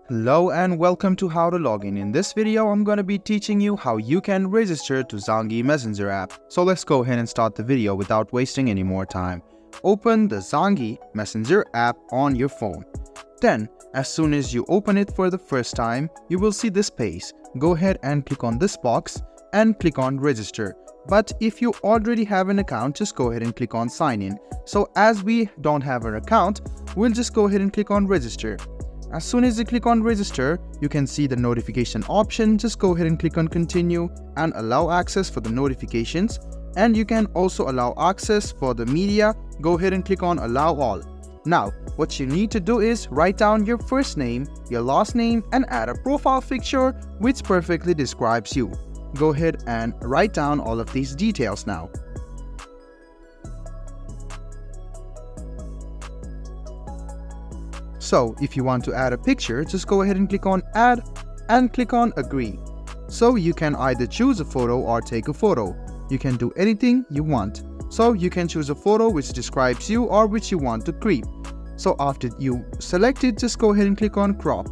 Hello and welcome to How to Login. In this video, I'm going to be teaching you how you can register to Zangi Messenger app. So let's go ahead and start the video without wasting any more time. Open the Zangi Messenger app on your phone. Then, as soon as you open it for the first time, you will see this page. Go ahead and click on this box and click on register. But if you already have an account, just go ahead and click on sign in. So as we don't have an account, we'll just go ahead and click on register. As soon as you click on register, you can see the notification option. Just go ahead and click on continue and allow access for the notifications. And you can also allow access for the media. Go ahead and click on allow all. Now, what you need to do is write down your first name, your last name, and add a profile picture which perfectly describes you. Go ahead and write down all of these details now. So if you want to add a picture, just go ahead and click on add and click on agree. So you can either choose a photo or take a photo. You can do anything you want. So you can choose a photo which describes you or which you want to creep. So after you select it, just go ahead and click on crop.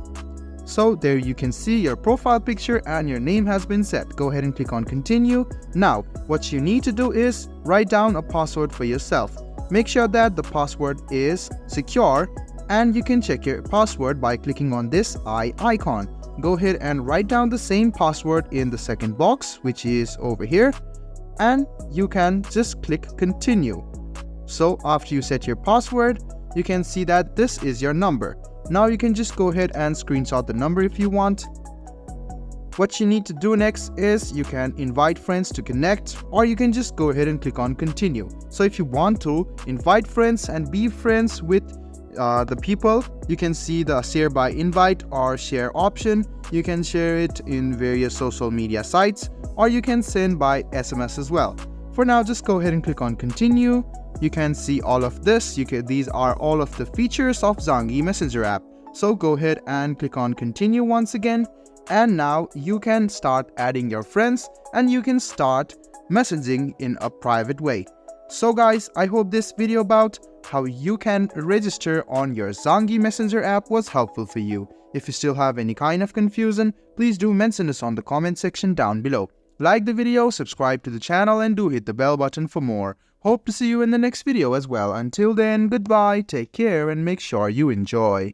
So there you can see your profile picture and your name has been set. Go ahead and click on continue. Now what you need to do is write down a password for yourself. Make sure that the password is secure. And you can check your password by clicking on this eye icon. Go ahead and write down the same password in the second box, which is over here, and you can just click continue. So after you set your password, you can see that this is your number. Now you can just go ahead and screenshot the number if you want. What you need to do next is you can invite friends to connect, or you can just go ahead and click on continue. So if you want to invite friends and be friends with the people, you can see the share by invite or share option. You can share it in various social media sites, or you can send by SMS as well. For now, just go ahead and click on continue. You can see all of this. These are all of the features of Zangi Messenger app. So go ahead and click on continue once again. And now you can start adding your friends and you can start messaging in a private way. So guys, I hope this video about how you can register on your Zangi Messenger app was helpful for you. If you still have any kind of confusion, please do mention us on the comment section down below. Like the video, subscribe to the channel, and do hit the bell button for more. Hope to see you in the next video as well. Until then, goodbye, take care, and make sure you enjoy.